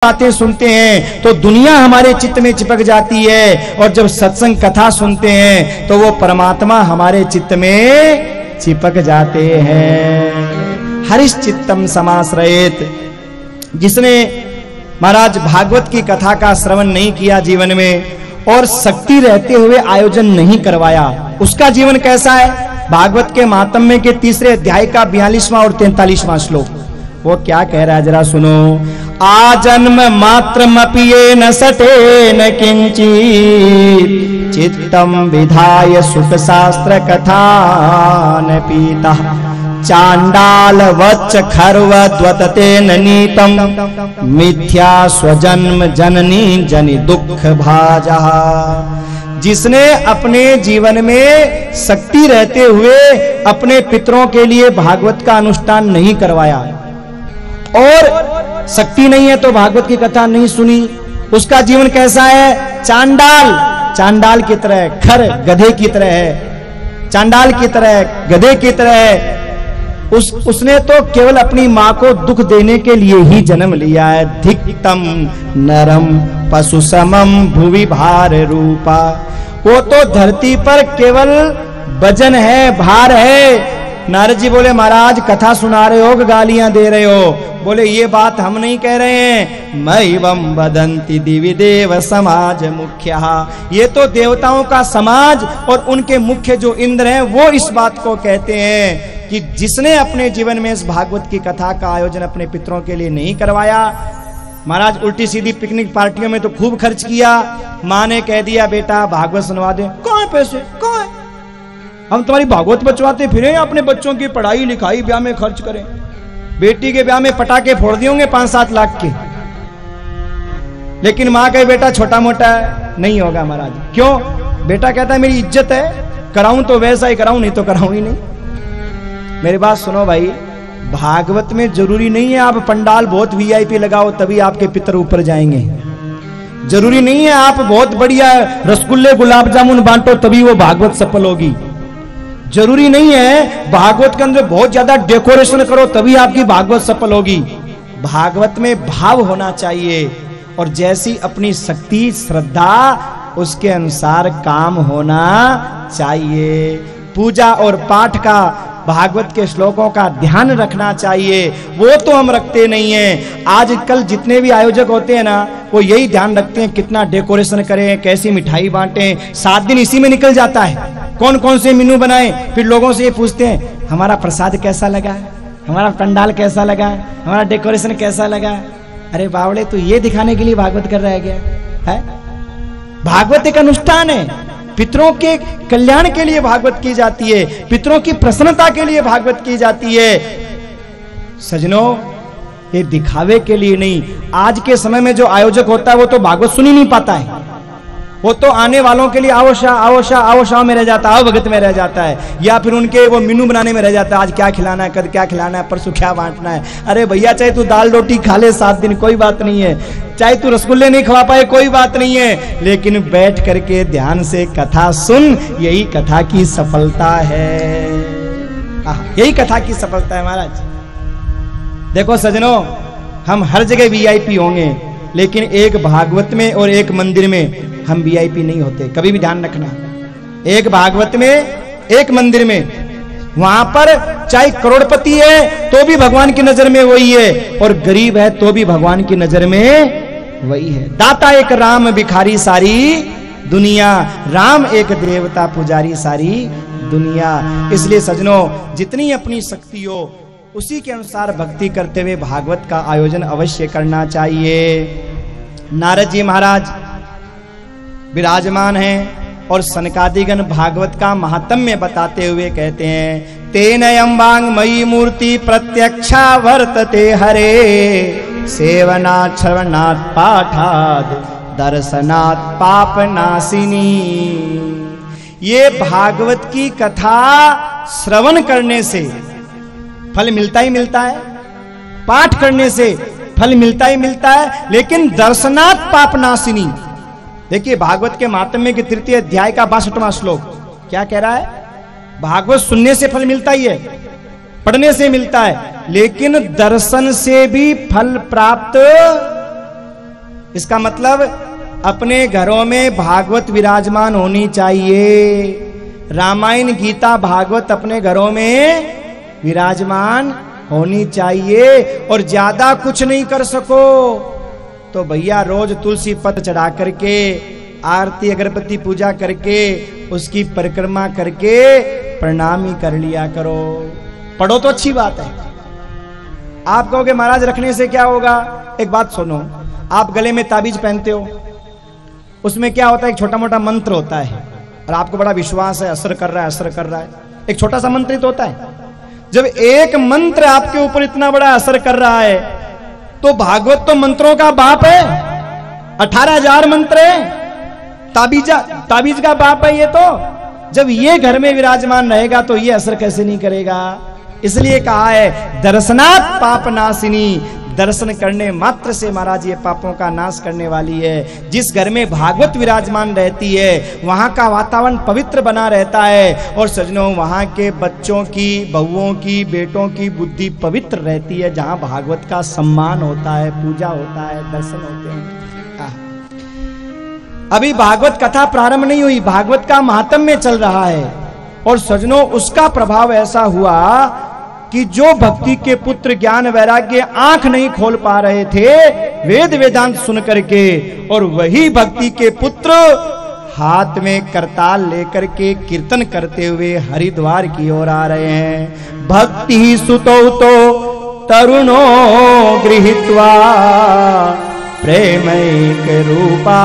बातें सुनते हैं तो दुनिया हमारे चित्त में चिपक जाती है, और जब सत्संग कथा सुनते हैं तो वो परमात्मा हमारे चित्त में चिपक जाते हैं। हरिश्चित्तम समाश्रयेत, जिसने महाराज भागवत की कथा का श्रवण नहीं किया जीवन में और शक्ति रहते हुए आयोजन नहीं करवाया, उसका जीवन कैसा है? भागवत के महात्म्य के 3 अध्याय का 42वां और 43वां श्लोक, वो क्या कह रहा है जरा सुनो। आजन्म मात्रमपि येन सतेन किंचित् चित्तम विधाय सुख शास्त्र कथान पीता चांडाल वच्च खर्वद्वततेन नीतम मिथ्या स्वजन्म जननी जनि दुख भाजा। जिसने अपने जीवन में शक्ति रहते हुए अपने पितरों के लिए भागवत का अनुष्ठान नहीं करवाया, और शक्ति नहीं है तो भागवत की कथा नहीं सुनी, उसका जीवन कैसा है? चांडाल, चांडाल की तरह, खर गधे की तरह है, चांडाल की तरह, गधे की तरह है। उसने तो केवल अपनी मां को दुख देने के लिए ही जन्म लिया है। धिक्तम नरम पशु समम भुवि भार रूपा, वो तो धरती पर केवल वजन है, भार है। नारद जी बोले महाराज कथा सुना रहे हो कि गालियां दे रहे हो? बोले ये बात हम नहीं कह रहे हैं। मैवम वदंति दिवि देव समाज मुख्यः, ये तो देवताओं का समाज और उनके मुख्य जो इंद्र हैं वो इस बात को कहते हैं कि जिसने अपने जीवन में इस भागवत की कथा का आयोजन अपने पितरों के लिए नहीं करवाया, महाराज उल्टी सीधी पिकनिक पार्टियों में तो खूब खर्च किया, माँ ने कह दिया बेटा भागवत सुनवा दे, कौन पैसे, कौन, हम तुम्हारी भागवत बचवाते फिरे, अपने बच्चों की पढ़ाई लिखाई ब्याह में खर्च करें, बेटी के ब्याह में पटाखे फोड़ दिए होंगे 5-7 लाख के, लेकिन माँ कहे बेटा छोटा मोटा है, नहीं होगा महाराज। क्यों? बेटा कहता है मेरी इज्जत है, कराऊं तो वैसा ही कराऊं, नहीं तो कराऊं ही नहीं। मेरी बात सुनो भाई, भागवत में जरूरी नहीं है आप पंडाल बहुत वीआईपी लगाओ तभी आपके पितर ऊपर जाएंगे, जरूरी नहीं है आप बहुत बढ़िया रसगुल्ले गुलाब जामुन बांटो तभी वो भागवत सफल होगी, जरूरी नहीं है भागवत के अंदर बहुत ज्यादा डेकोरेशन करो तभी आपकी भागवत सफल होगी। भागवत में भाव होना चाहिए, और जैसी अपनी शक्ति श्रद्धा उसके अनुसार काम होना चाहिए। पूजा और पाठ का, भागवत के श्लोकों का ध्यान रखना चाहिए, वो तो हम रखते नहीं हैं। आजकल जितने भी आयोजक होते हैं ना, वो यही ध्यान रखते हैं कितना डेकोरेशन करें, कैसी मिठाई बांटें, 7 दिन इसी में निकल जाता है, कौन कौन से मेनू बनाएं। फिर लोगों से ये पूछते हैं हमारा प्रसाद कैसा लगा, हमारा पंडाल कैसा लगा, हमारा डेकोरेशन कैसा लगा। अरे बावड़े, तो ये दिखाने के लिए भागवत कर रहा है क्या है? भागवत एक अनुष्ठान है, पितरों के कल्याण के लिए भागवत की जाती है, पितरों की प्रसन्नता के लिए भागवत की जाती है। सजनों, ये दिखावे के लिए नहीं। आज के समय में जो आयोजक होता है वो तो भागवत सुन ही नहीं पाता है, वो तो आने वालों के लिए आओ शाह में रह जाता है, आओ भगत में रह जाता है, या फिर उनके वो मेनू बनाने में रह जाता है, आज क्या खिलाना है, कल क्या खिलाना है, परसों क्या बांटना है। अरे भैया, चाहे तू दाल रोटी खा ले 7 दिन कोई बात नहीं है, चाहे तू रसगुल्ले नहीं खवा पाए कोई बात नहीं है, लेकिन बैठ करके ध्यान से कथा सुन, यही कथा की सफलता है, यही कथा की सफलता है महाराज। देखो सजनों, हम हर जगह वीआईपी होंगे, लेकिन एक भागवत में और एक मंदिर में हम वीआईपी नहीं होते, कभी भी ध्यान रखना। एक भागवत में, एक मंदिर में, वहां पर चाहे करोड़पति है तो भी भगवान की नजर में वही है, और गरीब है तो भी भगवान की नजर में वही है। दाता एक राम भिखारी सारी दुनिया, राम एक देवता पुजारी सारी दुनिया। इसलिए सजनों, जितनी अपनी शक्ति हो उसी के अनुसार भक्ति करते हुए भागवत का आयोजन अवश्य करना चाहिए। नारद जी महाराज विराजमान हैं और सनकादिगण भागवत का महात्म्य बताते हुए कहते हैं, तेन अम्बांग मयि मूर्ति प्रत्यक्षा वर्तते हरे, सेवनात् श्रवणात् पाठात् दर्शनात् पाप नाशिनी। ये भागवत की कथा श्रवण करने से फल मिलता ही मिलता है, पाठ करने से फल मिलता ही मिलता है, लेकिन दर्शनात् पाप नाशिनी। देखिए भागवत के महात्म्य के 3 अध्याय का 62वां श्लोक क्या कह रहा है? भागवत सुनने से फल मिलता ही है, पढ़ने से मिलता है, लेकिन दर्शन से भी फल प्राप्त इसका मतलब अपने घरों में भागवत विराजमान होनी चाहिए। रामायण गीता भागवत अपने घरों में विराजमान होनी चाहिए। और ज्यादा कुछ नहीं कर सको तो भैया रोज तुलसी पत्र चढ़ा करके, आरती अगरबत्ती पूजा करके, उसकी परिक्रमा करके प्रणाम ही कर लिया करो। पढ़ो तो अच्छी बात है। आप कहोगे महाराज रखने से क्या होगा? एक बात सुनो, आप गले में ताबीज पहनते हो, उसमें क्या होता है? एक छोटा मोटा मंत्र होता है और आपको बड़ा विश्वास है असर कर रहा है, असर कर रहा है। एक छोटा सा मंत्र तो होता है। जब एक मंत्र आपके ऊपर इतना बड़ा असर कर रहा है तो भागवत तो मंत्रों का बाप है। 18,000 मंत्र है, ताबीज का बाप है ये तो। जब ये घर में विराजमान रहेगा तो ये असर कैसे नहीं करेगा? इसलिए कहा है दर्शनात् पाप नाशिनी, दर्शन करने मात्र से महाराज ये पापों का नाश करने वाली है। जिस घर में भागवत विराजमान रहती है वहां का वातावरण पवित्र बना रहता है। और सजनों, वहां के बच्चों की, बहुओं की, बेटों की बुद्धि पवित्र रहती है। जहां भागवत का सम्मान होता है, पूजा होता है, दर्शन होते हैं। अभी भागवत कथा प्रारंभ नहीं हुई, भागवत का महात्म्य चल रहा है। और सजनों, उसका प्रभाव ऐसा हुआ कि जो भक्ति के पुत्र ज्ञान वैराग्य आंख नहीं खोल पा रहे थे वेद वेदांत सुन करके, और वही भक्ति के पुत्र हाथ में करताल लेकर के कीर्तन करते हुए हरिद्वार की ओर आ रहे हैं। भक्ति सुतो तो तरुणो गृहीत्वा प्रेमैक रूपा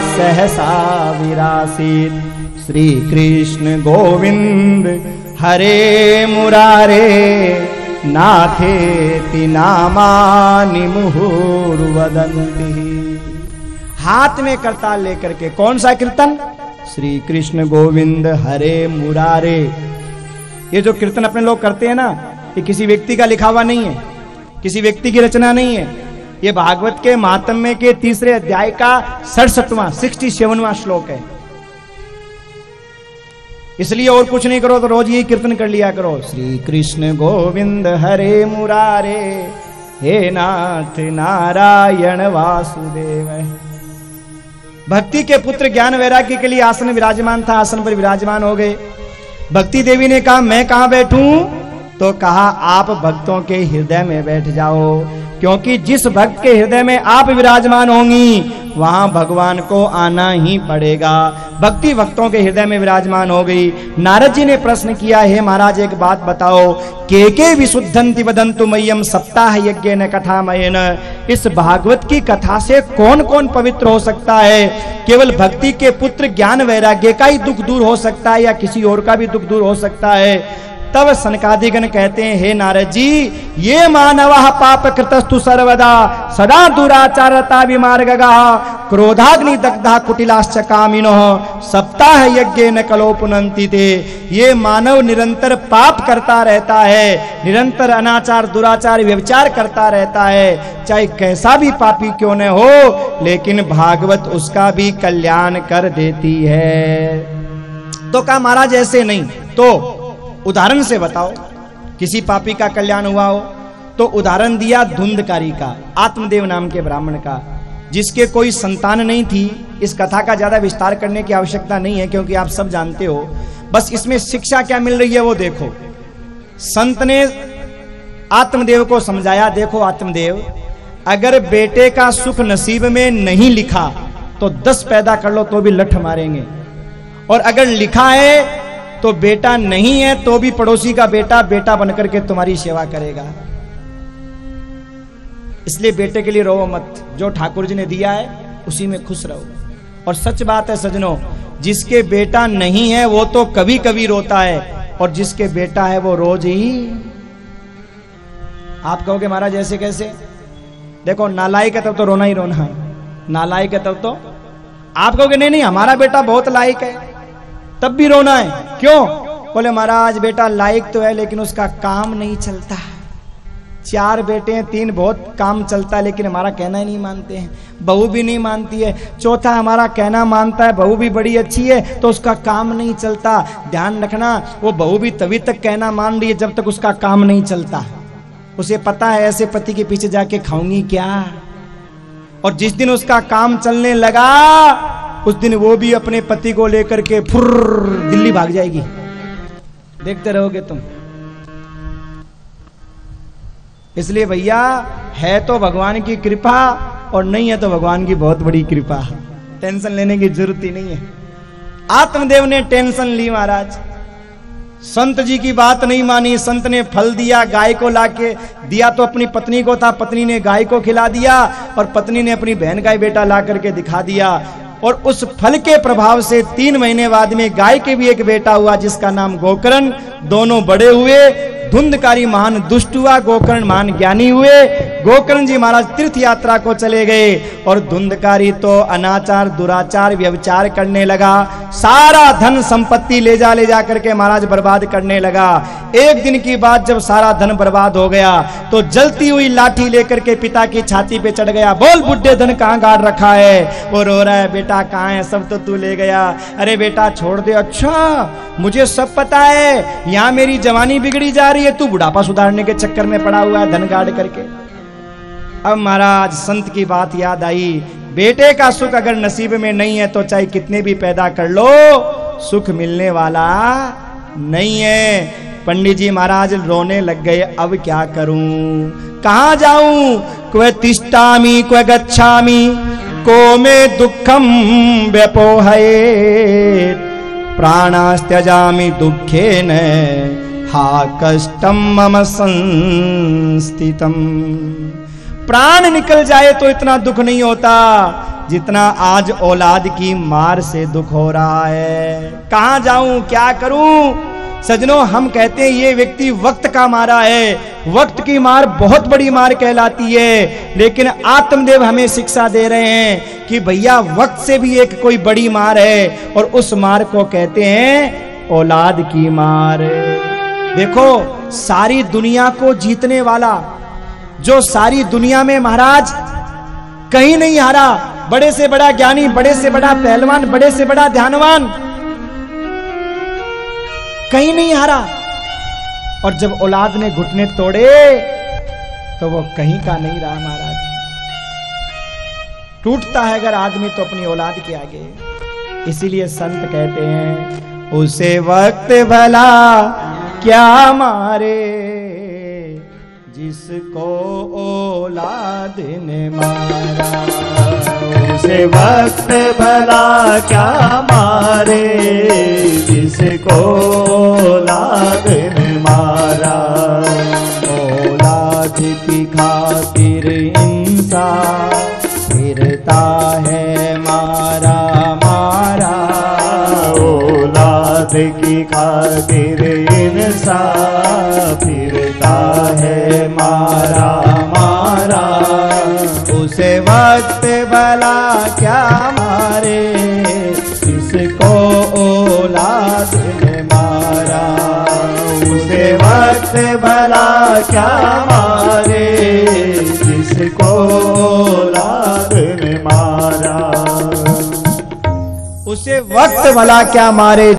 सहसा विरासित, श्री कृष्ण गोविंद हरे मुरारे नाथेति नामानि मुहुर्वदन्ति। हाथ में करताल लेकर के कौन सा कीर्तन? श्री कृष्ण गोविंद हरे मुरारे। ये जो कीर्तन अपने लोग करते हैं ना, ये किसी व्यक्ति का लिखा हुआ नहीं है, किसी व्यक्ति की रचना नहीं है। ये भागवत के महात्म्य के 3रे अध्याय का 67वां श्लोक है। इसलिए और कुछ नहीं करो तो रोज ये कीर्तन कर लिया करो, श्री कृष्ण गोविंद हरे मुरारे, हे नाथ नारायण वासुदेव। भक्ति के पुत्र ज्ञान वैराग्य के लिए आसन विराजमान था, आसन पर विराजमान हो गए। भक्ति देवी ने कहा मैं कहां बैठूं? तो कहा आप भक्तों के हृदय में बैठ जाओ, क्योंकि जिस भक्त के हृदय में आप विराजमान होंगी वहां भगवान को आना ही पड़ेगा। भक्ति भक्तों के हृदय में विराजमान हो गई। नारद जी ने प्रश्न किया, हे महाराज एक बात बताओ, के विशुद्धंति वदन्तु मह्यम सप्ताह यज्ञेन कथामयेन। इस भागवत की कथा से कौन कौन पवित्र हो सकता है? केवल भक्ति के पुत्र ज्ञान वैराग्य का ही दुख दूर हो सकता है या किसी और का भी दुख दूर हो सकता है? तब सनकादिगण कहते हैं, हे नारद जी, ये मानवः पाप कृतस्तु सर्वदा सदा दुराचारता विमार्गगा क्रोधाग्नि दग्धा कुटिलाश्च कामिनोः सप्ताह यज्ञेन कलो पुनन्ति ते। ये मानव निरंतर पाप करता रहता है, निरंतर अनाचार दुराचार व्यभिचार करता रहता है, चाहे कैसा भी पापी क्यों न हो, लेकिन भागवत उसका भी कल्याण कर देती है। तो कहा महाराज ऐसे नहीं, तो उदाहरण से बताओ किसी पापी का कल्याण हुआ हो। तो उदाहरण दिया धुंधकारी का, आत्मदेव नाम के ब्राह्मण का, जिसके कोई संतान नहीं थी। इस कथा का ज्यादा विस्तार करने की आवश्यकता नहीं है क्योंकि आप सब जानते हो। बस इसमें शिक्षा क्या मिल रही है वो देखो। संत ने आत्मदेव को समझाया, देखो आत्मदेव, अगर बेटे का सुख नसीब में नहीं लिखा तो 10 पैदा कर लो तो भी लठ मारेंगे, और अगर लिखा है तो बेटा नहीं है तो भी पड़ोसी का बेटा बेटा बनकर के तुम्हारी सेवा करेगा। इसलिए बेटे के लिए रो मत, जो ठाकुर जी ने दिया है उसी में खुश रहो। और सच बात है सजनों, जिसके बेटा नहीं है वो तो कभी कभी रोता है, और जिसके बेटा है वो रोज ही। आप कहोगे महाराज ऐसे कैसे? देखो नालायक है तब तो रोना ही रोना है, नालायक है तब तो। आप कहोगे नहीं नहीं हमारा बेटा बहुत लायक है, तब भी रोना है, क्यों? बोले महाराज बेटा लायक तो है लेकिन उसका काम नहीं चलता। 4 बेटे हैं, 3 बहुत काम चलता है लेकिन हमारा कहना ही नहीं मानते हैं, बहू भी नहीं मानती है। चौथा हमारा कहना मानता है, बहू भी बड़ी अच्छी है तो उसका काम नहीं चलता। ध्यान रखना, वो बहू भी तभी तक कहना मान रही है जब तक उसका काम नहीं चलता। उसे पता है ऐसे पति के पीछे जाके खाऊंगी क्या। और जिस दिन उसका काम चलने लगा उस दिन वो भी अपने पति को लेकर के फुर्र दिल्ली भाग जाएगी। देखते रहोगे तुम। इसलिए भैया है तो भगवान की कृपा और नहीं है तो भगवान की बहुत बड़ी कृपा। टेंशन लेने की जरूरत ही नहीं है। आत्मदेव ने टेंशन ली महाराज, संत जी की बात नहीं मानी। संत ने फल दिया, गाय को लाके दिया तो अपनी पत्नी को था, पत्नी ने गाय को खिला दिया और पत्नी ने अपनी बहन का बेटा ला करके दिखा दिया। और उस फल के प्रभाव से 3 महीने बाद में गाय के भी एक बेटा हुआ जिसका नाम गोकर्ण। दोनों बड़े हुए। धुंधकारी महान दुष्ट हुआ, गोकर्ण महान ज्ञानी हुए। गोकर्ण जी महाराज तीर्थ यात्रा को चले गए और धुंधकारी तो अनाचार दुराचार व्यभिचार करने लगा। सारा धन संपत्ति ले जा करके महाराज बर्बाद करने लगा। एक दिन की बात, जब सारा धन बर्बाद हो गया तो जलती हुई लाठी लेकर के पिता की छाती पे चढ़ गया। बोल बुड्ढे, धन कहाँ गाड़ रखा है? वो रो रहा है, बेटा कहाँ है? सब तो तू ले गया। अरे बेटा छोड़ दे। अच्छा मुझे सब पता है, यहाँ मेरी जवानी बिगड़ी जा रही है, तू बुढ़ापा सुधारने के चक्कर में पड़ा हुआ है धन गाड़ करके। अब महाराज संत की बात याद आई, बेटे का सुख अगर नसीब में नहीं है तो चाहे कितने भी पैदा कर लो सुख मिलने वाला नहीं है। पंडित जी महाराज रोने लग गए, अब क्या करूं, कहां जाऊं? क्व तिष्ठामि क्व गच्छामि को में दुखम व्यपोहयेत्, प्राणास्त्यजामि दुखेन हा कष्टम मम संस्थितम। प्राण निकल जाए तो इतना दुख नहीं होता जितना आज औलाद की मार से दुख हो रहा है। कहां जाऊं, क्या करूं? सजनों, हम कहते हैं ये व्यक्ति वक्त का मारा है। वक्त की मार बहुत बड़ी मार कहलाती है, लेकिन आत्मदेव हमें शिक्षा दे रहे हैं कि भैया वक्त से भी एक कोई बड़ी मार है और उस मार को कहते हैं औलाद की मार। देखो, सारी दुनिया को जीतने वाला, जो सारी दुनिया में महाराज कहीं नहीं हारा, बड़े से बड़ा ज्ञानी, बड़े से बड़ा पहलवान, बड़े से बड़ा ध्यानवान, कहीं नहीं हारा। और जब औलाद ने घुटने तोड़े तो वो कहीं का नहीं रहा महाराज। टूटता है अगर आदमी तो अपनी औलाद के आगे। इसीलिए संत कहते हैं उसे वक्त भला क्या मारे जिसको औलाद ने मारा। उसे वक्त भला क्या मारे जिसको औलाद ने मारा। औलाद की खातिर इंसान फिरता है मारा मारा। औलाद की खातिर इंसान फिरता है मारा मारा। उसे वक्त भला क्या मारे जिसको औलाद ने मारा। उसे वक्त भला क्या मारे जिसको औलाद ने मारा। उसे वक्त भला क्या मारे